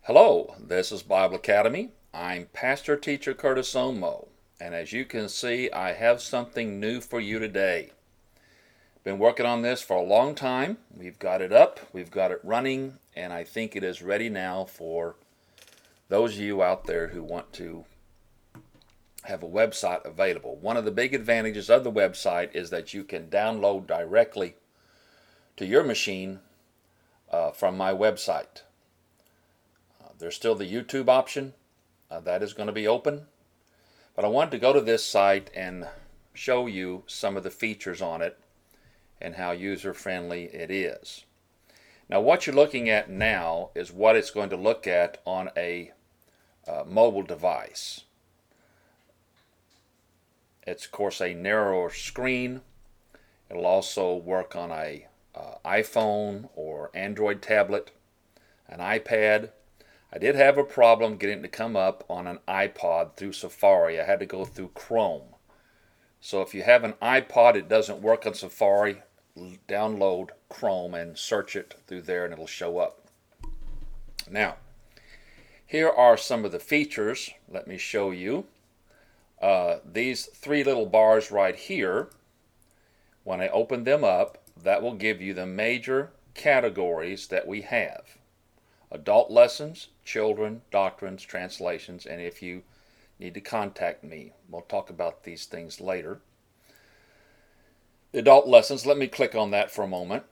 Hello, this is Bible Academy. I'm Pastor Teacher Curtis Omo, and as you can see, I have something new for you today. Been working on this for a long time. We've got it up, we've got it running, and I think it is ready now for those of you out there who want to have a website available. One of the big advantages of the website is that you can download directly to your machine from my website. There's still the YouTube option. That is going to be open. But I wanted to go to this site and show you some of the features on it and how user-friendly it is. Now what you're looking at now is what it's going to look at on a mobile device. It's of course a narrower screen. It'll also work on a iPhone or Android tablet, an iPad. I did have a problem getting it to come up on an iPod through Safari. I had to go through Chrome. So if you have an iPod, it doesn't work on Safari, download Chrome and search it through there and it'll show up. Now, here are some of the features. Let me show you. These three little bars right here, when I open them up, that will give you the major categories that we have. Adult lessons, children, doctrines, translations, and if you need to contact me, we'll talk about these things later. The adult lessons, let me click on that for a moment.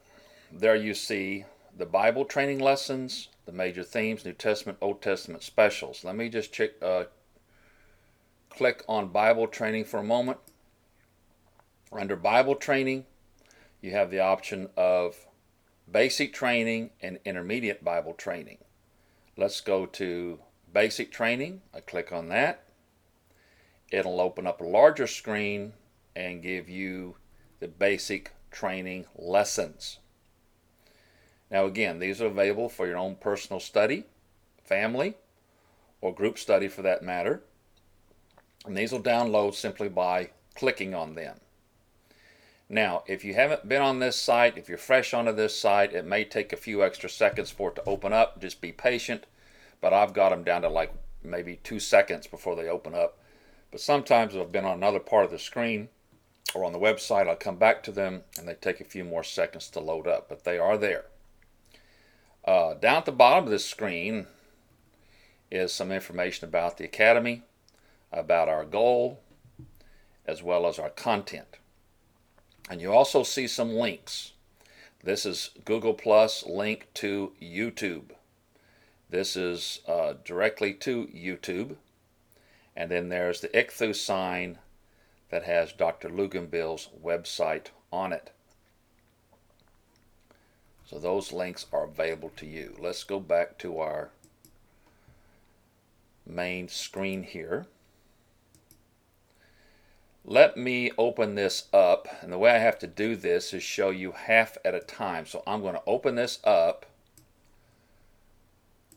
There you see the Bible training lessons, the major themes, New Testament, Old Testament specials. Let me just click on Bible training for a moment. Under Bible training, you have the option of basic training and intermediate Bible training. Let's go to basic training. I click on that. It'll open up a larger screen and give you the basic training lessons. Now again, these are available for your own personal study, family, or group study for that matter. And these will download simply by clicking on them. Now, if you haven't been on this site, if you're fresh onto this site, it may take a few extra seconds for it to open up. Just be patient. But I've got them down to like maybe 2 seconds before they open up. But sometimes if I've been on another part of the screen or on the website, I'll come back to them and they take a few more seconds to load up. But they are there. Down at the bottom of this screen is some information about the Academy, about our goal, as well as our content. And you also see some links. This is Google Plus link to YouTube. This is directly to YouTube. And then there's the ICTHU sign that has Dr. Luganbill's website on it. So those links are available to you. Let's go back to our main screen here. Let me open this up, and the way I have to do this is show you half at a time. So I'm going to open this up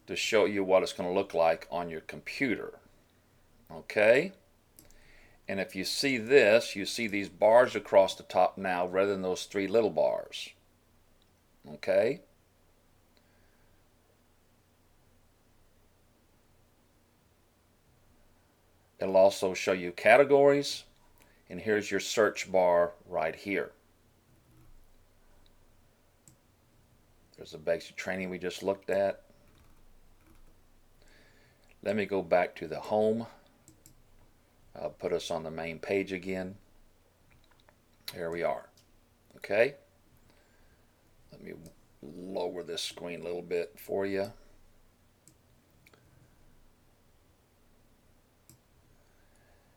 to show you what it's going to look like on your computer. Okay? And if you see this, you see these bars across the top now rather than those three little bars. Okay? It'll also show you categories. And here's your search bar right here. There's the basic training we just looked at. Let me go back to the home. I'll put us on the main page again. Here we are. Okay? Let me lower this screen a little bit for you.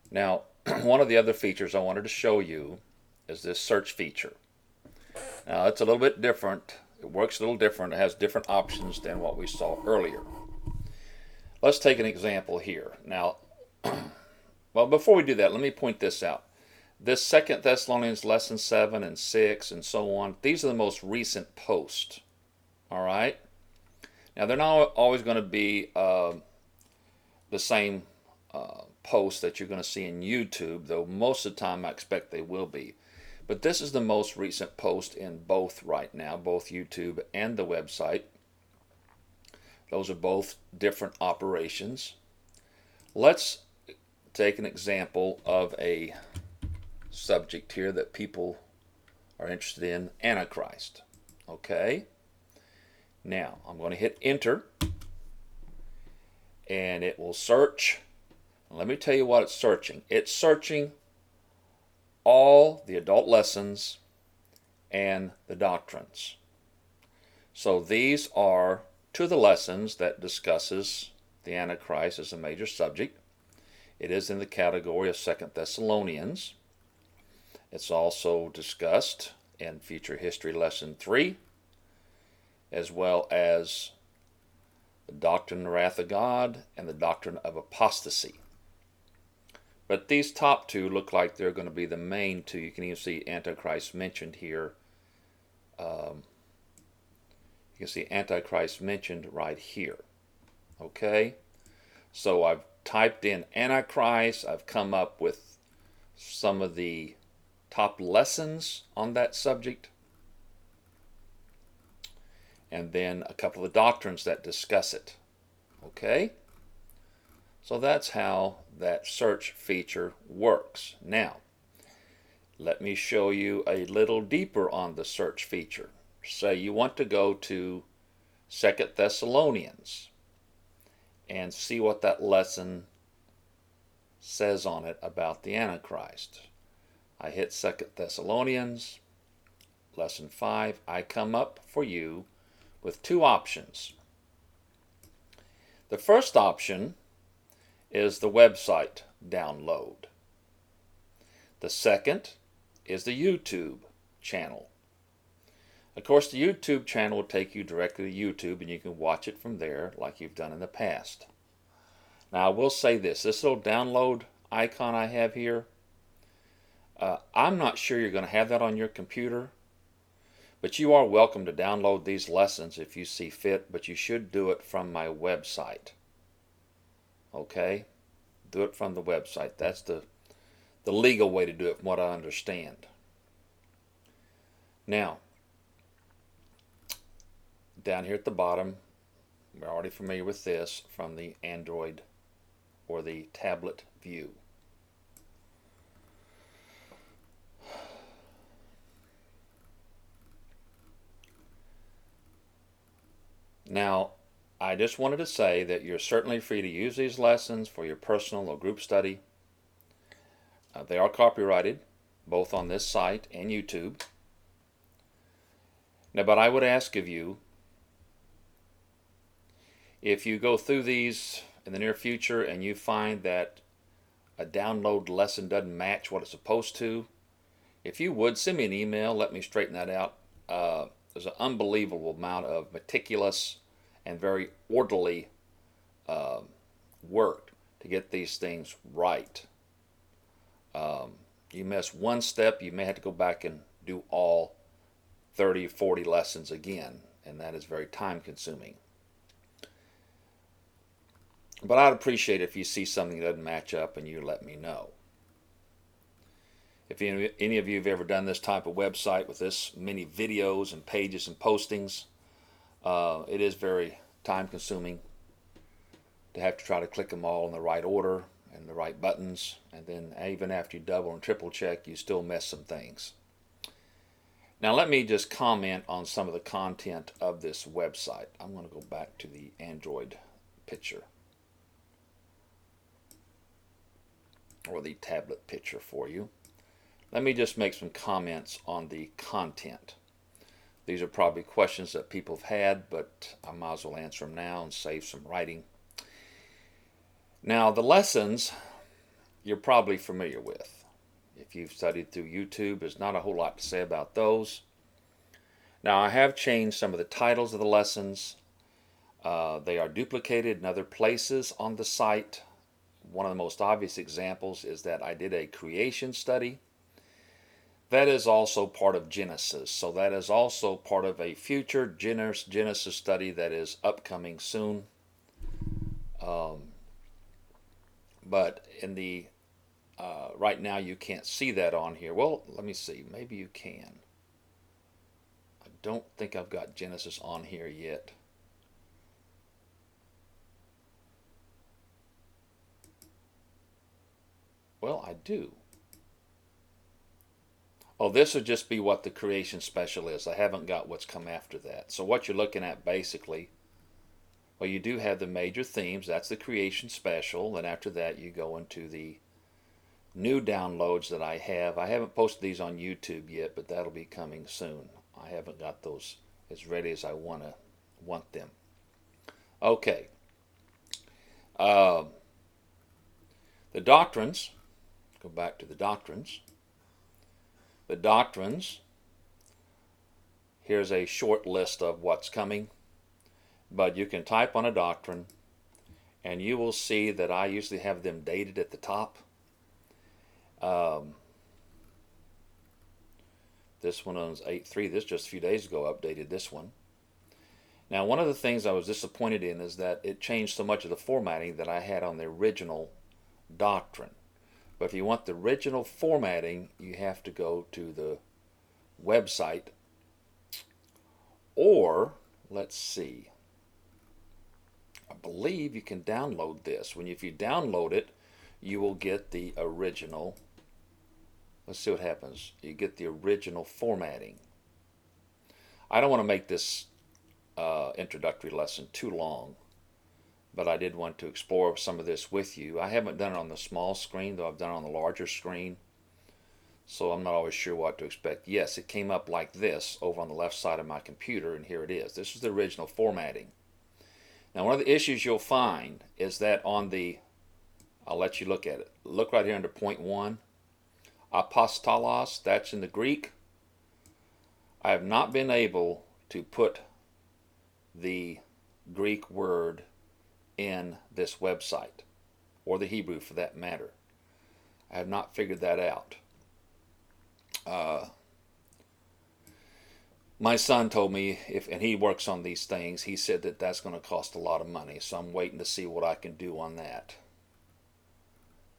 Now, one of the other features I wanted to show you is this search feature. Now it's a little bit different. It works a little different. It has different options than what we saw earlier. Let's take an example here. Now, well, before we do that, let me point this out. This 2 Thessalonians lesson 7 and 6 and so on, these are the most recent posts. All right? Now, they're not always going to be the same posts that you're going to see in YouTube, though most of the time I expect they will be. But this is the most recent post in both right now, both YouTube and the website. Those are both different operations. Let's take an example of a subject here that people are interested in, Antichrist. Okay? Now, I'm going to hit enter, and it will search. Let me tell you what it's searching. It's searching all the adult lessons and the doctrines. So these are two of the lessons that discusses the Antichrist as a major subject. It is in the category of 2 Thessalonians. It's also discussed in Future History Lesson 3, as well as the doctrine of the wrath of God and the doctrine of apostasy. But these top two look like they're going to be the main two. You can even see Antichrist mentioned here. You can see Antichrist mentioned right here. Okay? So I've typed in Antichrist. I've come up with some of the top lessons on that subject, and then a couple of doctrines that discuss it. Okay? So that's how that search feature works. Now, let me show you a little deeper on the search feature. Say you want to go to 2 Thessalonians and see what that lesson says on it about the Antichrist. I hit 2 Thessalonians, lesson 5. I come up for you with two options. The first option is the website download. The second is the YouTube channel. Of course, the YouTube channel will take you directly to YouTube, and you can watch it from there like you've done in the past. Now, I will say this little download icon I have here, I'm not sure you're going to have that on your computer, but you are welcome to download these lessons if you see fit, but you should do it from my website. Okay? Do it from the website. That's the legal way to do it from what I understand. Now, down here at the bottom, we're already familiar with this from the Android or the tablet view. Now, I just wanted to say that you're certainly free to use these lessons for your personal or group study. They are copyrighted, both on this site and YouTube. Now, but I would ask of you, if you go through these in the near future and you find that a download lesson doesn't match what it's supposed to, if you would, send me an email, let me straighten that out. There's an unbelievable amount of meticulous and very orderly work to get these things right. You miss one step, you may have to go back and do all 30, 40 lessons again, and that is very time consuming. But I'd appreciate it if you see something that doesn't match up and you let me know. If any of you have ever done this type of website with this many videos and pages and postings, it is very time consuming to have to try to click them all in the right order and the right buttons, and then even after you double and triple check, you still miss some things. Now let me just comment on some of the content of this website. I'm going to go back to the Android picture, or the tablet picture for you. Let me just make some comments on the content. These are probably questions that people have had, but I might as well answer them now and save some writing. Now, the lessons you're probably familiar with. If you've studied through YouTube, there's not a whole lot to say about those. Now, I have changed some of the titles of the lessons. They are duplicated in other places on the site. One of the most obvious examples is that I did a creation study. That is also part of Genesis. So that is also part of a future Genesis study that is upcoming soon. But in the right now you can't see that on here. Well, let me see. Maybe you can. I don't think I've got Genesis on here yet. Well, I do. Oh, this would just be what the creation special is. I haven't got what's come after that. So what you're looking at basically, well, you do have the major themes. That's the creation special. And after that, you go into the new downloads that I have. I haven't posted these on YouTube yet, but that'll be coming soon. I haven't got those as ready as I want them. Okay. The doctrines. Go back to the doctrines. The doctrines. Here's a short list of what's coming, but you can type on a doctrine, and you will see that I usually have them dated at the top. This one is 8.3. This just a few days ago updated this one. Now, one of the things I was disappointed in is that it changed so much of the formatting that I had on the original doctrine. But if you want the original formatting, you have to go to the website, or let's see, I believe you can download this. If you download it, you will get the original. Let's see what happens. You get the original formatting. I don't want to make this introductory lesson too long, but I did want to explore some of this with you. I haven't done it on the small screen, though I've done it on the larger screen, so I'm not always sure what to expect. Yes, it came up like this over on the left side of my computer, and here it is. This is the original formatting. Now, one of the issues you'll find is that on the, I'll let you look at it. Look right here under point 1, apostolos, that's in the Greek. I have not been able to put the Greek word in this website, or the Hebrew for that matter. I have not figured that out. My son told me, and he works on these things, he said that that's going to cost a lot of money, so I'm waiting to see what I can do on that.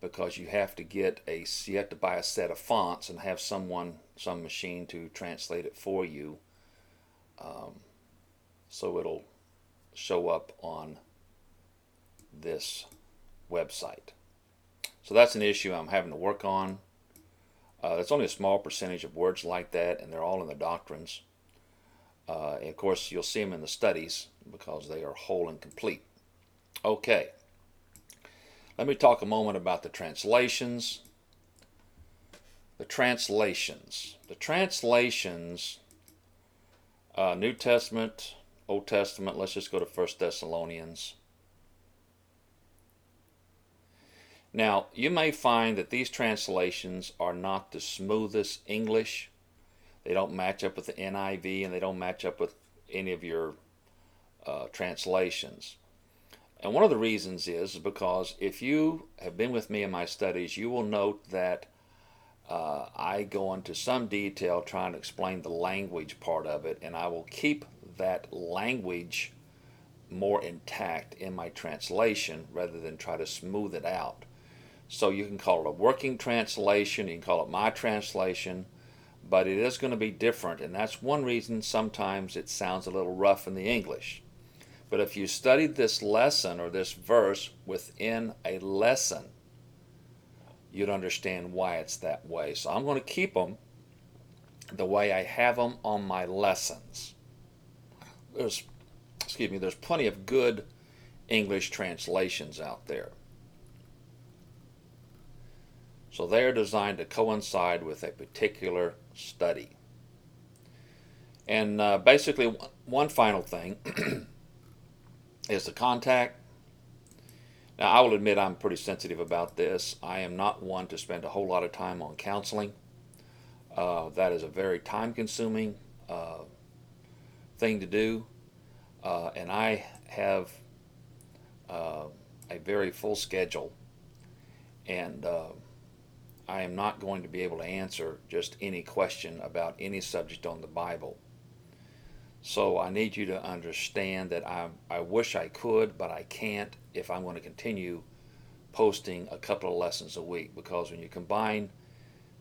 Because you have to buy a set of fonts and have some machine to translate it for you, so it'll show up on this website. So that's an issue I'm having to work on. It's only a small percentage of words like that, and they're all in the doctrines. And of course, you'll see them in the studies because they are whole and complete. Okay. Let me talk a moment about the translations. The translations. New Testament, Old Testament. Let's just go to 1 Thessalonians. Now, you may find that these translations are not the smoothest English. They don't match up with the NIV, and they don't match up with any of your translations. And one of the reasons is because if you have been with me in my studies, you will note that I go into some detail trying to explain the language part of it, and I will keep that language more intact in my translation rather than try to smooth it out. So you can call it a working translation, you can call it my translation, but it is going to be different, and that's one reason sometimes it sounds a little rough in the English. But if you studied this lesson or this verse within a lesson, you'd understand why it's that way. So I'm going to keep them the way I have them on my lessons. There's plenty of good English translations out there. So they're designed to coincide with a particular study. And basically, one final thing is the contact. Now, I will admit I'm pretty sensitive about this. I am not one to spend a whole lot of time on counseling. That is a very time-consuming thing to do. And I have a very full schedule. And I am not going to be able to answer just any question about any subject on the Bible. So I need you to understand that I wish I could, but I can't if I'm going to continue posting a couple of lessons a week, because when you combine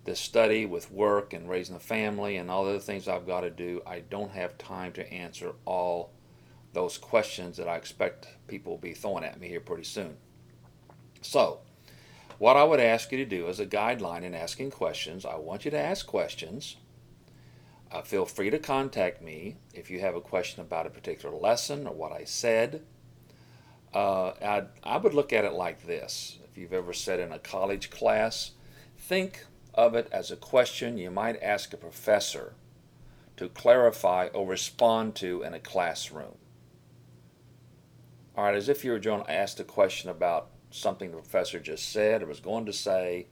this study with work and raising a family and all the other things I've got to do, I don't have time to answer all those questions that I expect people will be throwing at me here pretty soon. So What I would ask you to do as a guideline in asking questions, I want you to ask questions. Feel free to contact me if you have a question about a particular lesson or what I said. I would look at it like this. If you've ever sat in a college class, think of it as a question you might ask a professor to clarify or respond to in a classroom. All right, as if you were asked a question about something the professor just said or was going to say.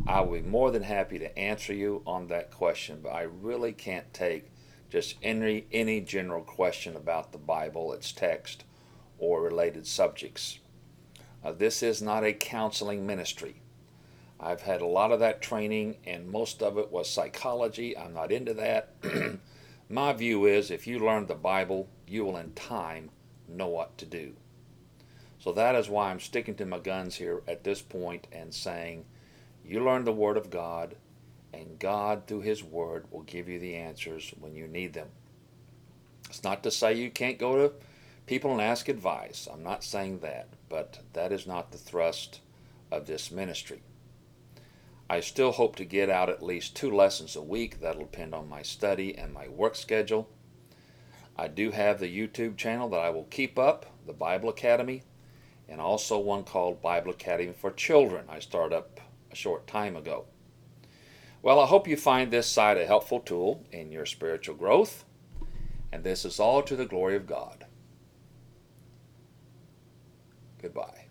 I will be more than happy to answer you on that question, but I really can't take just any general question about the Bible, its text, or related subjects. This is not a counseling ministry. I've had a lot of that training, and most of it was psychology. I'm not into that. My view is if you learn the Bible, you will in time know what to do. So that is why I'm sticking to my guns here at this point and saying, you learn the Word of God, and God, through His Word, will give you the answers when you need them. It's not to say you can't go to people and ask advice. I'm not saying that, but that is not the thrust of this ministry. I still hope to get out at least 2 lessons a week. That'll depend on my study and my work schedule. I do have the YouTube channel that I will keep up, the Bible Academy, and also one called Bible Academy for Children I started up a short time ago. Well, I hope you find this site a helpful tool in your spiritual growth, and this is all to the glory of God. Goodbye.